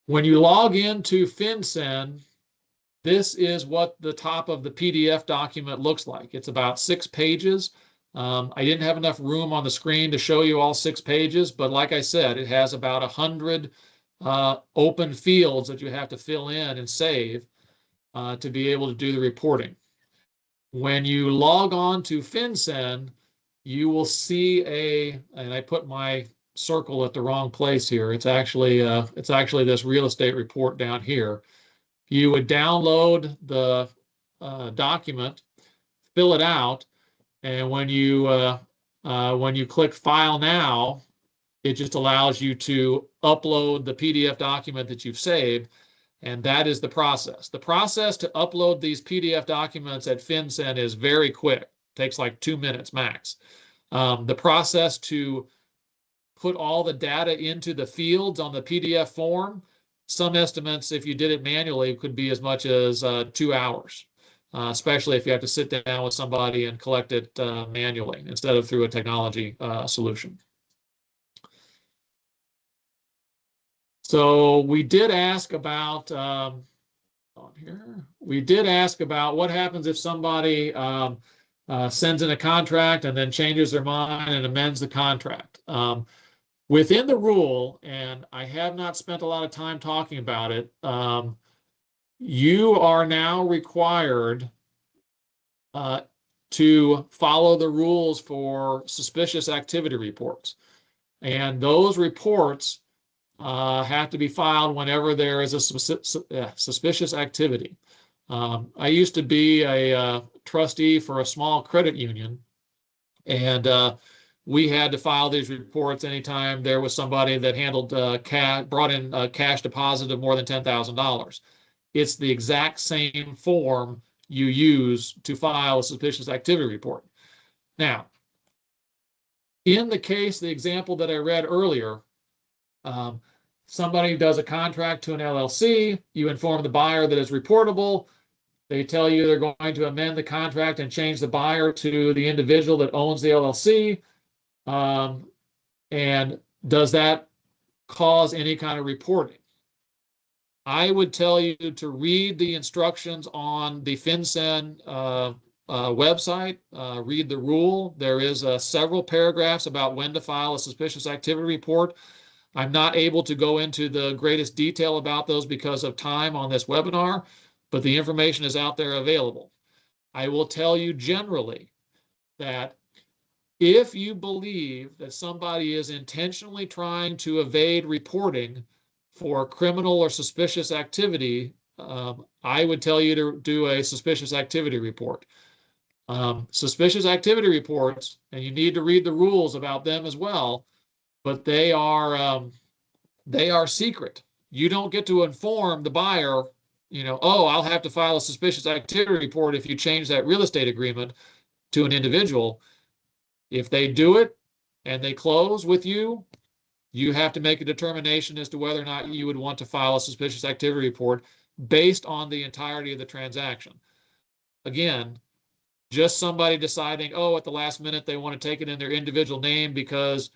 When you log into FinCEN, this is what the top of the PDF document looks like. It's about 6 pages. I didn't have enough room on the screen to show you all 6 pages, but like I said, it has about 100 open fields that you have to fill in and save to be able to do the reporting. When you log on to FinCEN, you will see and I put my circle at the wrong place here. It's actually this real estate report down here. You would download the document, fill it out, and when you click File Now, it just allows you to upload the PDF document that you've saved, and that is the process. The process to upload these PDF documents at FinCEN is very quick. It takes like 2 minutes max. The process to put all the data into the fields on the PDF form, some estimates, if you did it manually, could be as much as 2 hours, especially if you have to sit down with somebody and collect it manually instead of through a technology solution. So we did ask about what happens if somebody sends in a contract and then changes their mind and amends the contract. Within the rule, and I have not spent a lot of time talking about it, you are now required to follow the rules for suspicious activity reports. And those reports have to be filed whenever there is a suspicious activity. I used to be a trustee for a small credit union, and we had to file these reports anytime there was somebody that handled brought in a cash deposit of more than $10,000. It's the exact same form you use to file a suspicious activity report. Now, in the case, the example that I read earlier, somebody does a contract to an LLC, you inform the buyer that it's reportable, they tell you they're going to amend the contract and change the buyer to the individual that owns the LLC. And does that cause any kind of reporting? I would tell you to read the instructions on the FinCEN website, read the rule. There is several paragraphs about when to file a suspicious activity report. I'm not able to go into the greatest detail about those because of time on this webinar, but the information is out there available. I will tell you generally that if you believe that somebody is intentionally trying to evade reporting for criminal or suspicious activity, I would tell you to do a suspicious activity report. Suspicious activity reports, and you need to read the rules about them as well, but they are secret. You don't get to inform the buyer, oh, I'll have to file a suspicious activity report if you change that real estate agreement to an individual. If they do it and they close with you, you have to make a determination as to whether or not you would want to file a suspicious activity report based on the entirety of the transaction. Again, just somebody deciding, oh, at the last minute they want to take it in their individual name because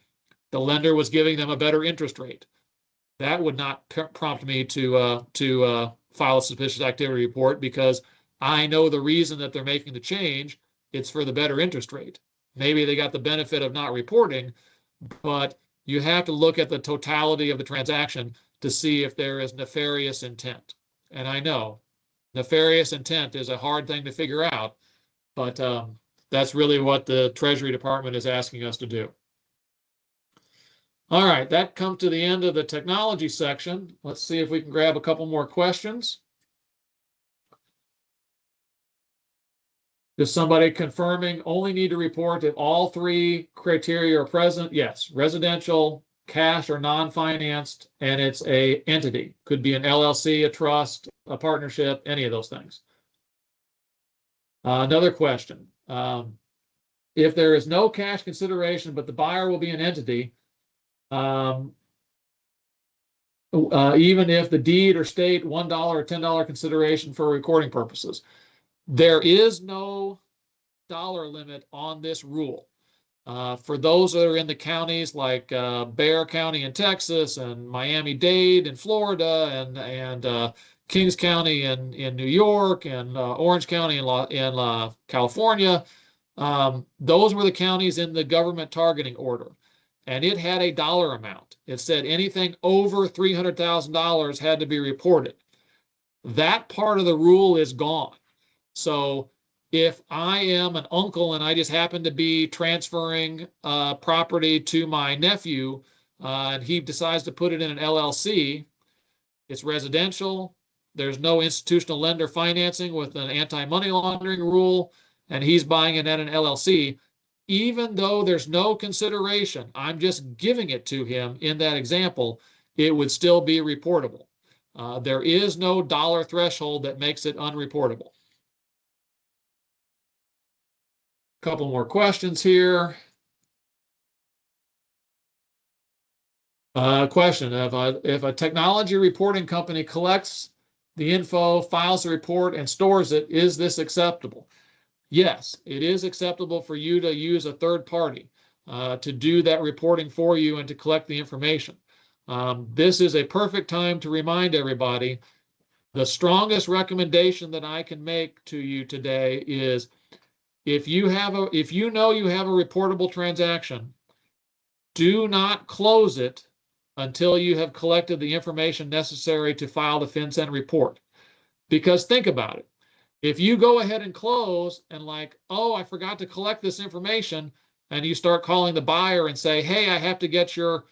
the lender was giving them a better interest rate. That would not prompt me to file a suspicious activity report because I know the reason that they're making the change. It's for the better interest rate. Maybe they got the benefit of not reporting, but you have to look at the totality of the transaction to see if there is nefarious intent. And I know nefarious intent is a hard thing to figure out, but that's really what the Treasury Department is asking us to do. All right, that comes to the end of the technology section. Let's see if we can grab a couple more questions. Is somebody confirming only need to report if all three criteria are present? Yes, residential, cash or non-financed, and it's a entity. Could be an LLC, a trust, a partnership, any of those things. Another question. If there is no cash consideration, but the buyer will be an entity, even if the deed or state $1 or $10 consideration for recording purposes, there is no dollar limit on this rule. For those that are in the counties like Bexar County in Texas and Miami-Dade in Florida and Kings County in New York and Orange County in California, those were the counties in the government targeting order. And it had a dollar amount. It said anything over $300,000 had to be reported. That part of the rule is gone. So if I am an uncle and I just happen to be transferring property to my nephew and he decides to put it in an LLC, it's residential, there's no institutional lender financing with an anti-money laundering rule, and he's buying it at an LLC, even though there's no consideration, I'm just giving it to him in that example, it would still be reportable. There is no dollar threshold that makes it unreportable. Couple more questions here. Question, if a technology reporting company collects the info, files the report, and stores it, is this acceptable? Yes, it is acceptable for you to use a third party to do that reporting for you and to collect the information. This is a perfect time to remind everybody, the strongest recommendation that I can make to you today is if you know you have a reportable transaction, do not close it until you have collected the information necessary to file the FinCEN report. Because think about it. If you go ahead and close and like, oh, I forgot to collect this information, and you start calling the buyer and say, hey, I have to get your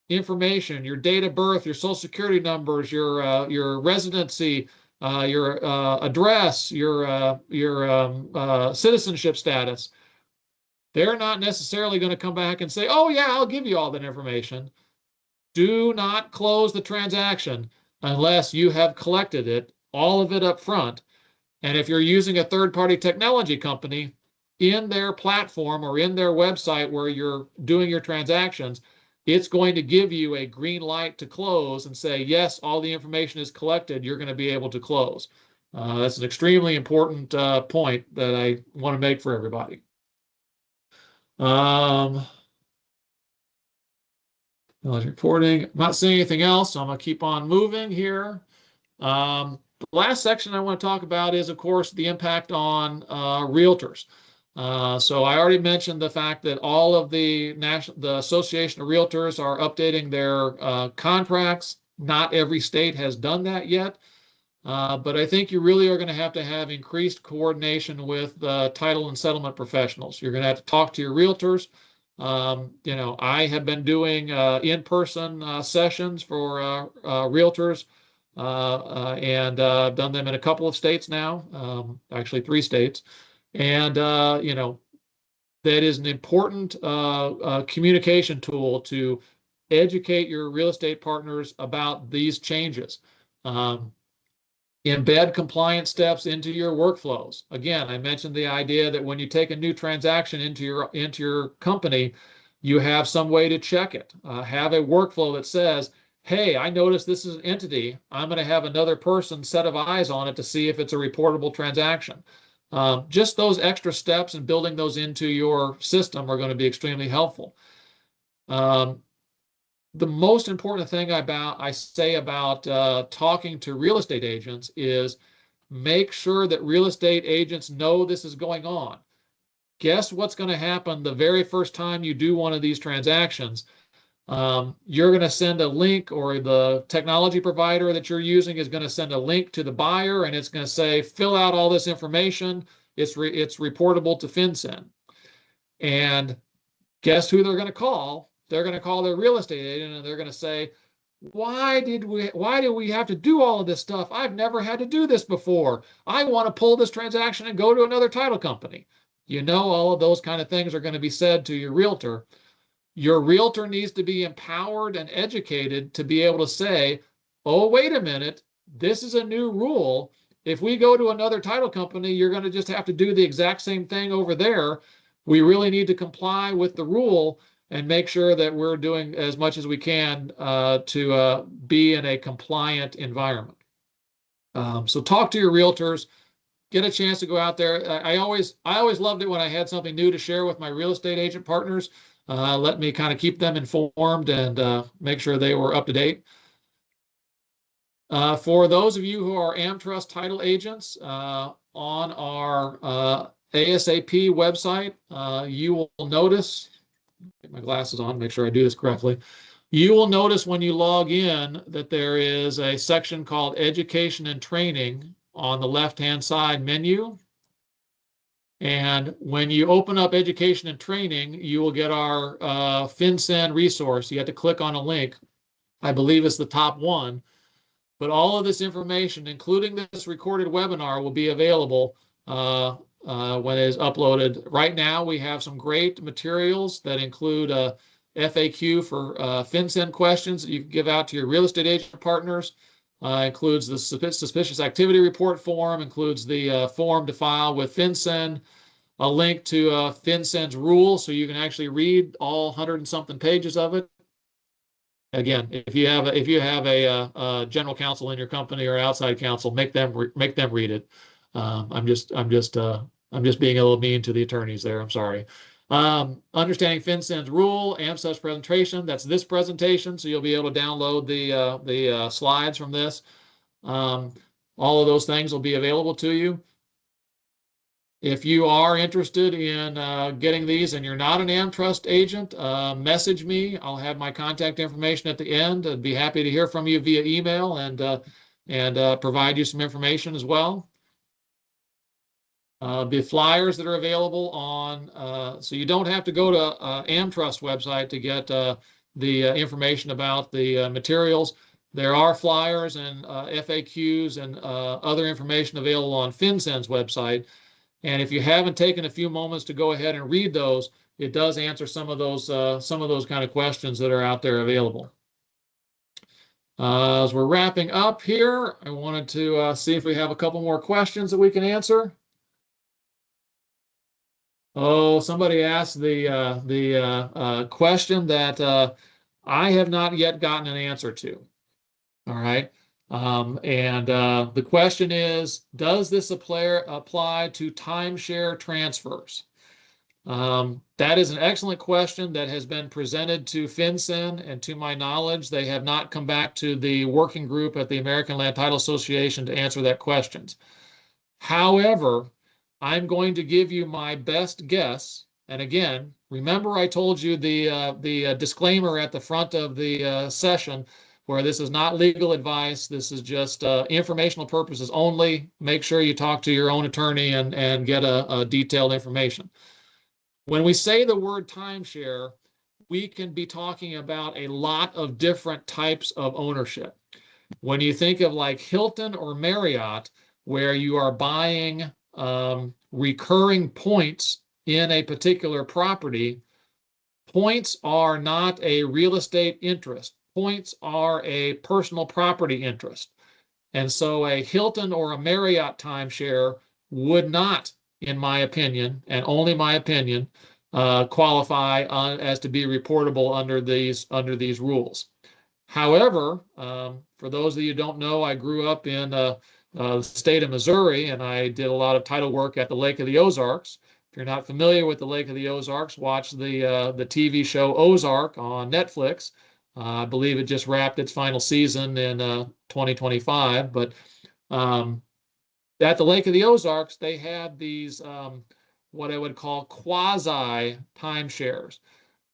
information, your date of birth, your social security numbers, your residency, your address, your citizenship status, they're not necessarily going to come back and say, oh, yeah, I'll give you all that information. Do not close the transaction unless you have collected it, all of it up front. And if you're using a third-party technology company, in their platform or in their website where you're doing your transactions, it's going to give you a green light to close and say, yes, all the information is collected, you're going to be able to close. That's an extremely important point that I want to make for everybody. Reporting, I'm not seeing anything else, so I'm going to keep on moving here. The last section I want to talk about is, of course, the impact on realtors. So I already mentioned the fact that all of the Association of Realtors are updating their contracts. Not every state has done that yet, but I think you really are going to have increased coordination with title and settlement professionals. You're going to have to talk to your realtors. I have been doing in-person sessions for realtors, and I've done them in a couple of states now, actually 3 states. And, that is an important communication tool to educate your real estate partners about these changes. Embed compliance steps into your workflows. Again, I mentioned the idea that when you take a new transaction into your company, you have some way to check it. Have a workflow that says, hey, I noticed this is an entity. I'm going to have another person set of eyes on it to see if it's a reportable transaction. Just those extra steps and building those into your system are going to be extremely helpful. The most important thing I say about talking to real estate agents is make sure that real estate agents know this is going on. Guess what's going to happen the very first time you do one of these transactions? You're going to send a link, or the technology provider that you're using is going to send a link to the buyer, and it's going to say, fill out all this information. It's reportable to FinCEN. And guess who they're going to call? They're going to call their real estate agent, and they're going to say, why do we have to do all of this stuff? I've never had to do this before. I want to pull this transaction and go to another title company. You know, all of those kind of things are going to be said to your realtor. Your realtor needs to be empowered and educated to be able to say, oh, wait a minute, this is a new rule. If we go to another title company, you're going to just have to do the exact same thing over there. We really need to comply with the rule and make sure that we're doing as much as we can to be in a compliant environment. So talk to your realtors, get a chance to go out there. I always loved it when I had something new to share with my real estate agent partners. Let me kind of keep them informed and make sure they were up to date. For those of you who are AmTrust title agents, on our ASAP website, you will notice, get my glasses on, make sure I do this correctly. You will notice when you log in that there is a section called Education and Training on the left-hand side menu. And when you open up Education and Training, you will get our FinCEN resource. You have to click on a link. I believe it's the top one. But all of this information, including this recorded webinar, will be available when it is uploaded. Right now, we have some great materials that include a FAQ for FinCEN questions that you can give out to your real estate agent partners. Includes the suspicious activity report form, includes the form to file with FinCEN, a link to FinCEN's rule so you can actually read all 100 and something pages of it. Again, if you have a general counsel in your company or outside counsel, make them read it. I'm just being a little mean to the attorneys there. I'm sorry. Understanding FinCEN's rule and such presentation. That's this presentation, so you'll be able to download the slides from this. All of those things will be available to you. If you are interested in getting these and you're not an AmTrust agent, message me. I'll have my contact information at the end. I'd be happy to hear from you via email and provide you some information as well. The flyers that are available on, so you don't have to go to AmTrust website to get the information about the materials. There are flyers and FAQs and other information available on FinCEN's website. And if you haven't taken a few moments to go ahead and read those, it does answer some of those kind of questions that are out there available. As we're wrapping up here, I wanted to see if we have a couple more questions that we can answer. Oh, somebody asked the question that I have not yet gotten an answer to. All right. The question is, does this apply to timeshare transfers? That is an excellent question that has been presented to FinCEN, and to my knowledge, they have not come back to the working group at the American Land Title Association to answer that question. However, I'm going to give you my best guess. And again, remember I told you the disclaimer at the front of the session, where this is not legal advice. This is just informational purposes only. Make sure you talk to your own attorney and get a detailed information. When we say the word timeshare, we can be talking about a lot of different types of ownership. When you think of like Hilton or Marriott, where you are buying recurring points in a particular property, points are not a real estate interest. Points are a personal property interest. And so a Hilton or a Marriott timeshare would not, in my opinion, and only my opinion, qualify as to be reportable under these rules. However, for those of you who don't know, I grew up in the state of Missouri, and I did a lot of title work at the Lake of the Ozarks. If you're not familiar with the Lake of the Ozarks, watch the TV show Ozark on Netflix. I believe it just wrapped its final season in 2025. But at the Lake of the Ozarks, they had these what I would call quasi timeshares.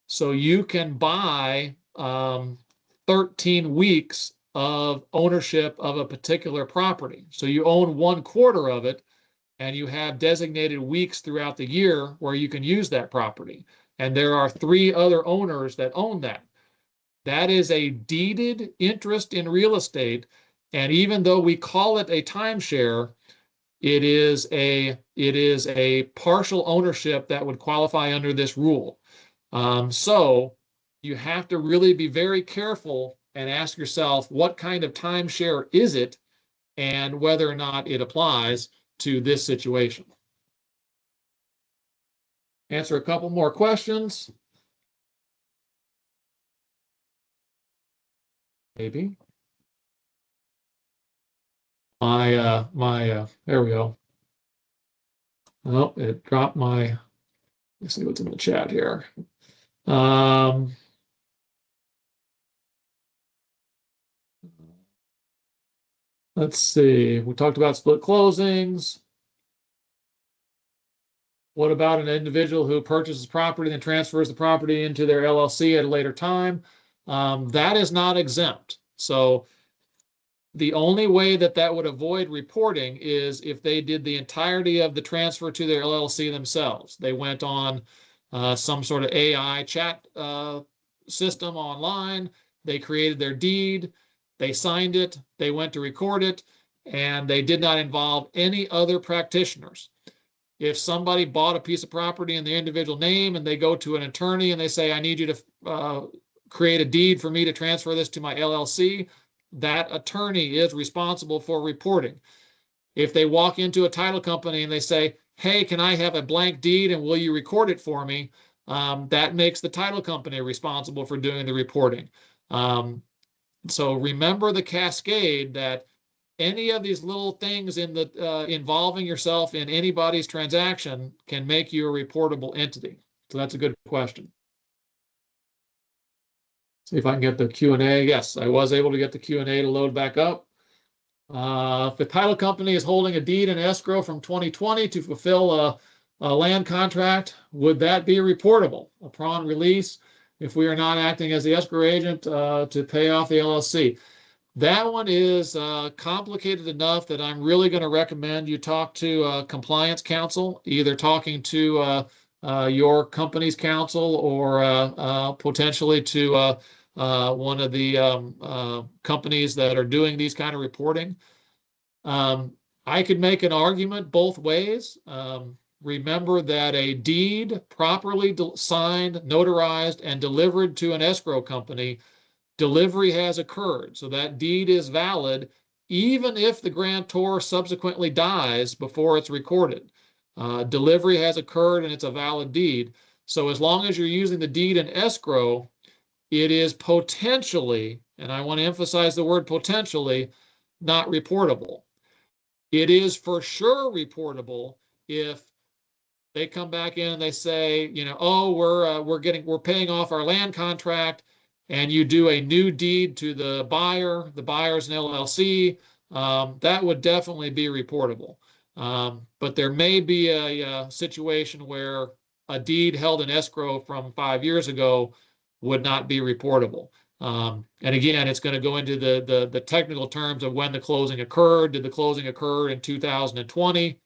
So you can buy 13 weeks of ownership of a particular property. So you own 1/4 of it, and you have designated weeks throughout the year where you can use that property. And there are 3 other owners that own that. That is a deeded interest in real estate. And even though we call it a timeshare, it is a partial ownership that would qualify under this rule. So you have to really be very careful and ask yourself, what kind of timeshare is it, and whether or not it applies to this situation. Answer a couple more questions. Maybe. There we go. Oh, it dropped my, let's see what's in the chat here. Let's see, we talked about split closings. What about an individual who purchases property and then transfers the property into their LLC at a later time? That is not exempt. So the only way that that would avoid reporting is if they did the entirety of the transfer to their LLC themselves. They went on some sort of AI chat system online. They created their deed. They signed it. They went to record it, and they did not involve any other practitioners. If somebody bought a piece of property in their individual name and they go to an attorney and they say, I need you to create a deed for me to transfer this to my LLC, that attorney is responsible for reporting. If they walk into a title company and they say, hey, can I have a blank deed and will you record it for me? That makes the title company responsible for doing the reporting. So remember the cascade, that any of these little things in the involving yourself in anybody's transaction can make you a reportable entity. So that's a good question. See if I can get the Q&A. Yes, I was able to get the Q&A to load back up. If the title company is holding a deed in escrow from 2020 to fulfill a land contract, would that be reportable upon release if we are not acting as the escrow agent to pay off the LLC? That one is complicated enough that I'm really going to recommend you talk to compliance counsel, either talking to your company's counsel or potentially to one of the companies that are doing these kind of reporting. I could make an argument both ways. Remember that a deed properly signed, notarized, and delivered to an escrow company, delivery has occurred. So that deed is valid, even if the grantor subsequently dies before it's recorded. Delivery has occurred and it's a valid deed. So as long as you're using the deed in escrow, it is potentially, and I want to emphasize the word potentially, not reportable. It is for sure reportable if they come back in and they say, you know, oh, we're paying off our land contract, and you do a new deed to the buyer. The buyer's an LLC. That would definitely be reportable. But there may be a situation where a deed held in escrow from 5 years ago would not be reportable. And again, it's going to go into the technical terms of when the closing occurred. Did the closing occur in 2020?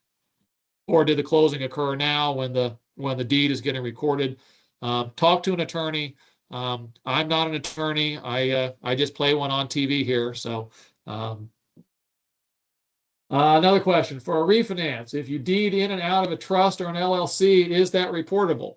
Or did the closing occur now when the deed is getting recorded? Talk to an attorney. I'm not an attorney. I just play one on TV here. So another question, for a refinance, if you deed in and out of a trust or an LLC, is that reportable?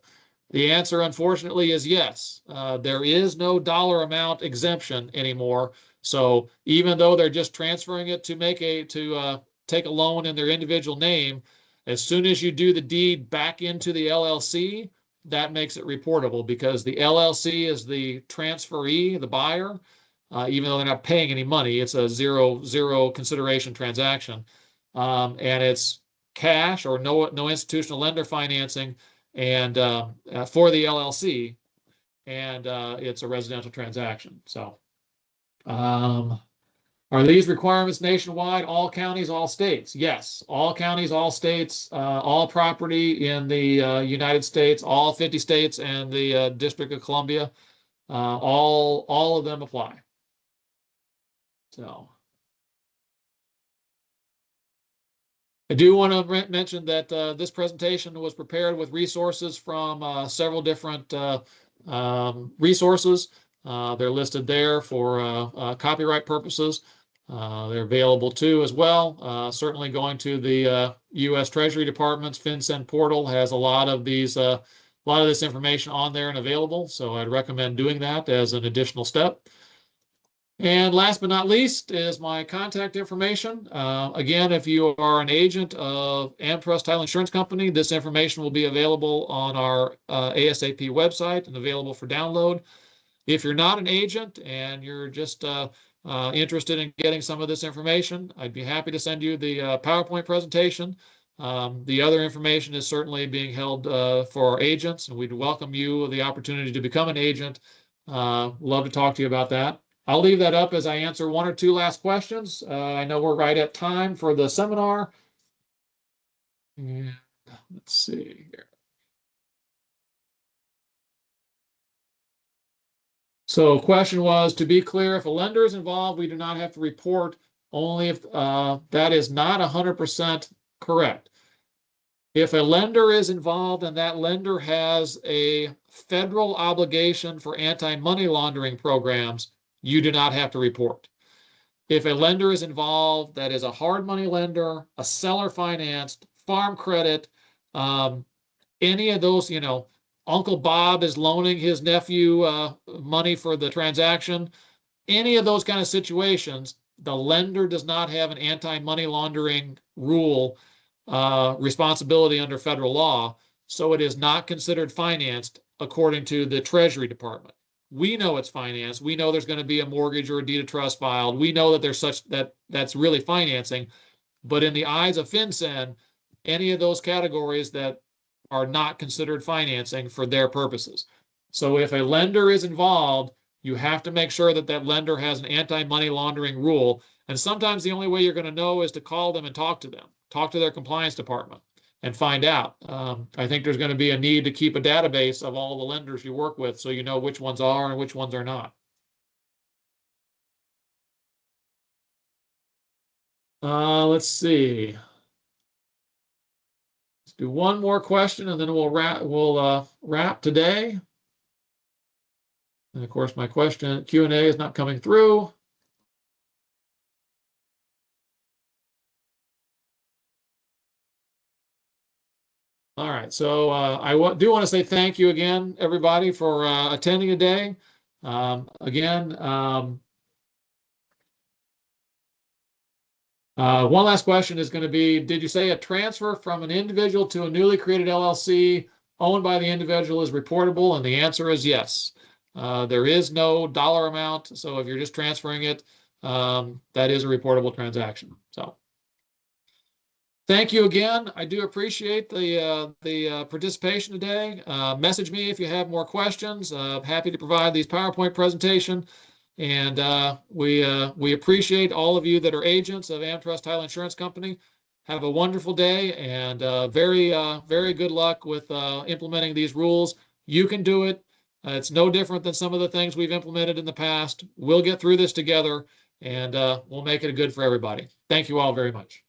The answer, unfortunately, is yes. There is no dollar amount exemption anymore. So even though they're just transferring it to take a loan in their individual name, as soon as you do the deed back into the LLC, that makes it reportable, because the LLC is the transferee, the buyer. Even though they're not paying any money, it's a zero consideration transaction, and it's cash or no institutional lender financing, and for the LLC, and it's a residential transaction. So, are these requirements nationwide? All counties, all states? Yes, all counties, all states, all property in the United States, all 50 states and the District of Columbia. all of them apply. So I do want to mention that this presentation was prepared with resources from several different resources. They're listed there for copyright purposes. They're available too as well. Certainly going to the U.S. Treasury Department's FinCEN portal has a lot of this information on there and available. So I'd recommend doing that as an additional step. And last but not least is my contact information. Again, if you are an agent of AmTrust Title Insurance Company, this information will be available on our ASAP website and available for download. If you're not an agent and you're just interested in getting some of this information, I'd be happy to send you the PowerPoint presentation. The other information is certainly being held for our agents, and we'd welcome you the opportunity to become an agent. Love to talk to you about that. I'll leave that up as I answer one or two last questions. I know we're right at time for the seminar. And let's see here. So question was, to be clear, if a lender is involved, we do not have to report, only if that is not 100% correct. If a lender is involved and that lender has a federal obligation for anti-money laundering programs, you do not have to report. If a lender is involved that is a hard money lender, a seller financed, farm credit, any of those, Uncle Bob is loaning his nephew money for the transaction, any of those kind of situations, the lender does not have an anti-money laundering rule responsibility under federal law, so it is not considered financed according to the Treasury Department. We know it's financed. We know there's going to be a mortgage or a deed of trust filed. We know that there's that's really financing. But in the eyes of FinCEN, any of those categories that are not considered financing for their purposes. So if a lender is involved, you have to make sure that that lender has an anti-money laundering rule. And sometimes the only way you're going to know is to call them and talk to them, talk to their compliance department and find out. I think there's going to be a need to keep a database of all the lenders you work with so you know which ones are and which ones are not. Let's see. Let's do one more question and then we'll wrap today. And of course, my Q&A is not coming through. All right, so I do want to say thank you again, everybody, for attending today. Again, one last question is going to be, did you say a transfer from an individual to a newly created LLC owned by the individual is reportable? And the answer is yes. There is no dollar amount, so if you're just transferring it, that is a reportable transaction. So thank you again. I do appreciate the participation today. Message me if you have more questions. Happy to provide these PowerPoint presentation. And we appreciate all of you that are agents of AmTrust Title Insurance Company. Have a wonderful day and very good luck with implementing these rules. You can do it. It's no different than some of the things we've implemented in the past. We'll get through this together and we'll make it good for everybody. Thank you all very much.